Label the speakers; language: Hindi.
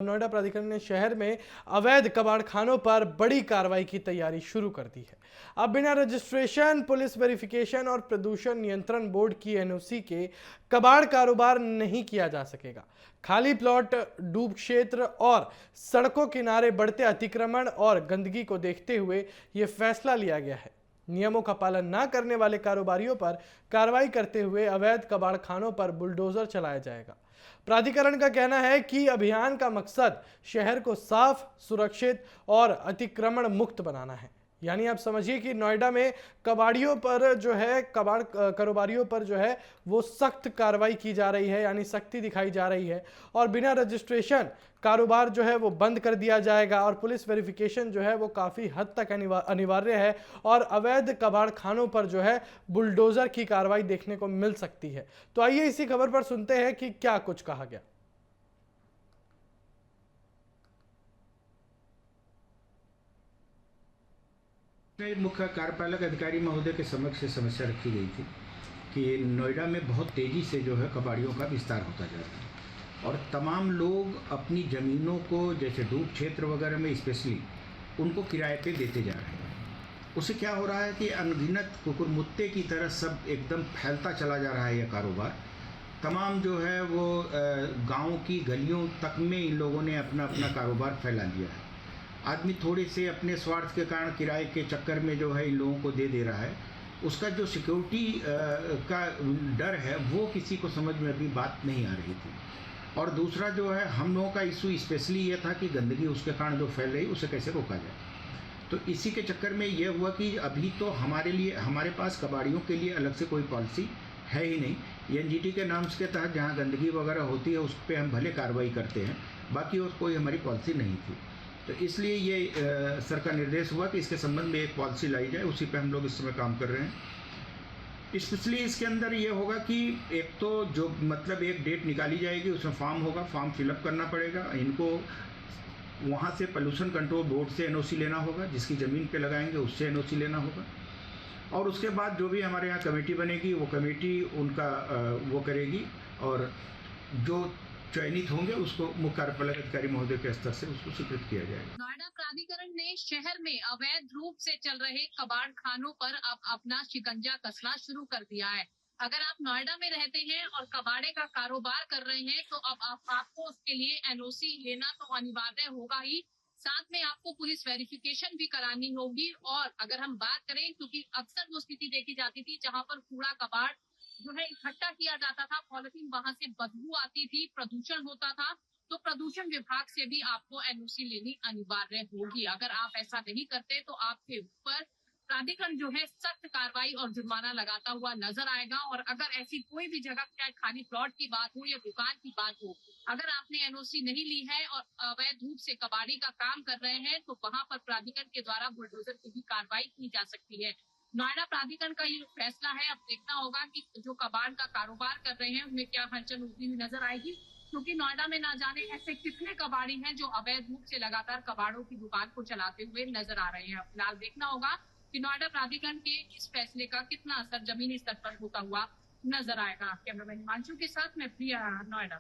Speaker 1: नोएडा प्राधिकरण ने शहर में अवैध कबाड़खानों पर बड़ी कार्रवाई की तैयारी शुरू कर दी है। अब बिना रजिस्ट्रेशन, पुलिस वेरिफिकेशन और प्रदूषण नियंत्रण बोर्ड की एनओसी के कबाड़ कारोबार नहीं किया जा सकेगा। खाली प्लॉट, डूब क्षेत्र और सड़कों किनारे बढ़ते अतिक्रमण और गंदगी को देखते हुए यह फैसला लिया गया है। नियमों का पालन न करने वाले कारोबारियों पर कार्रवाई करते हुए अवैध कबाड़खानों पर बुलडोजर चलाया जाएगा। प्राधिकरण का कहना है कि अभियान का मकसद शहर को साफ, सुरक्षित और अतिक्रमण मुक्त बनाना है। यानी आप समझिए कि नोएडा में कबाड़ियों पर जो है, कबाड़ कारोबारियों पर जो है वो सख्त कार्रवाई की जा रही है, यानी सख्ती दिखाई जा रही है और बिना रजिस्ट्रेशन कारोबार जो है वो बंद कर दिया जाएगा और पुलिस वेरिफिकेशन जो है वो काफ़ी हद तक अनिवार्य है और अवैध कबाड़ खानों पर जो है बुलडोजर की कार्रवाई देखने को मिल सकती है। तो आइए इसी खबर पर सुनते हैं कि क्या कुछ कहा गया।
Speaker 2: मुख्य कार्यपालक अधिकारी महोदय के समक्ष समस्या रखी गई थी कि नोएडा में बहुत तेज़ी से जो है कबाड़ियों का विस्तार होता जा रहा है और तमाम लोग अपनी ज़मीनों को, जैसे डूब क्षेत्र वगैरह में स्पेशली, उनको किराए पे देते जा रहे हैं। उससे क्या हो रहा है कि अनगिनत कुकुरमुत्ते की तरह सब एकदम फैलता चला जा रहा है यह कारोबार। तमाम जो है वो गाँव की गलियों तक में इन लोगों ने अपना अपना कारोबार फैला लिया है। आदमी थोड़े से अपने स्वार्थ के कारण किराए के चक्कर में जो है इन लोगों को दे रहा है। उसका जो सिक्योरिटी का डर है वो किसी को समझ में अभी बात नहीं आ रही थी। और दूसरा जो है, हम लोगों का इशू स्पेशली ये था कि गंदगी उसके कारण जो फैल रही उसे कैसे रोका जाए। तो इसी के चक्कर में ये हुआ कि अभी तो हमारे पास कबाड़ियों के लिए अलग से कोई पॉलिसी है ही नहीं। एनजीटी के नाम के तहत जहाँ गंदगी वगैरह होती है उस पर हम भले कार्रवाई करते हैं, बाकी और कोई हमारी पॉलिसी नहीं थी। तो इसलिए ये सर का निर्देश हुआ कि इसके संबंध में एक पॉलिसी लाई जाए। उसी पे हम लोग इस समय काम कर रहे हैं। स्पेशली इसके अंदर ये होगा कि एक तो जो मतलब एक डेट निकाली जाएगी, उसमें फॉर्म होगा, फॉर्म फिलअप करना पड़ेगा। इनको वहाँ से पोल्यूशन कंट्रोल बोर्ड से एनओसी लेना होगा, जिसकी ज़मीन पे लगाएंगे उससे एनओसी लेना होगा। और उसके बाद जो भी हमारे यहाँ कमेटी बनेगी वो कमेटी उनका वो करेगी और जो चयनित होंगे उसको मुख्य कार्यपालक अधिकारी महोदय के स्तर से उसको स्वीकृत किया जाएगा।
Speaker 3: नोएडा प्राधिकरण ने शहर में अवैध रूप से चल रहे कबाड़ खानों पर अब अपना शिकंजा कसना शुरू कर दिया है। अगर आप नोएडा में रहते हैं और कबाड़े का कारोबार कर रहे हैं तो अब आपको उसके लिए एनओसी लेना तो अनिवार्य होगा ही, साथ में आपको पुलिस वेरिफिकेशन भी करानी होगी। और अगर हम बात करें, क्योंकि अक्सर वो स्थिति देखी जाती थी जहाँ पर कूड़ा कबाड़ जो है इकट्ठा किया जाता था, पॉलिथीन वहां से बदबू आती थी, प्रदूषण होता था, तो प्रदूषण विभाग से भी आपको एनओसी लेनी अनिवार्य होगी। अगर आप ऐसा नहीं करते तो आपके ऊपर प्राधिकरण जो है सख्त कार्रवाई और जुर्माना लगाता हुआ नजर आएगा। और अगर ऐसी कोई भी जगह, चाहे खाली प्लॉट की बात हो या दुकान की बात हो, अगर आपने एनओसी नहीं ली है और अवैध रूप से कबाड़ी का काम कर रहे हैं तो वहां पर प्राधिकरण के द्वारा बुलडोजर की भी कार्रवाई की जा सकती है। नोएडा प्राधिकरण का ये फैसला है। अब देखना होगा कि जो कबाड़ का कारोबार कर रहे हैं उनमें क्या हलचल होती हुई नजर आएगी, क्योंकि नोएडा में ना जाने ऐसे कितने कबाड़ी हैं जो अवैध रूप से लगातार कबाड़ों की दुकान को चलाते हुए नजर आ रहे हैं। फिलहाल देखना होगा कि नोएडा प्राधिकरण के इस फैसले का कितना असर जमीनी स्तर पर होता हुआ नजर आएगा। कैमरामैन हिमांशु के साथ मैं प्रिया, नोएडा।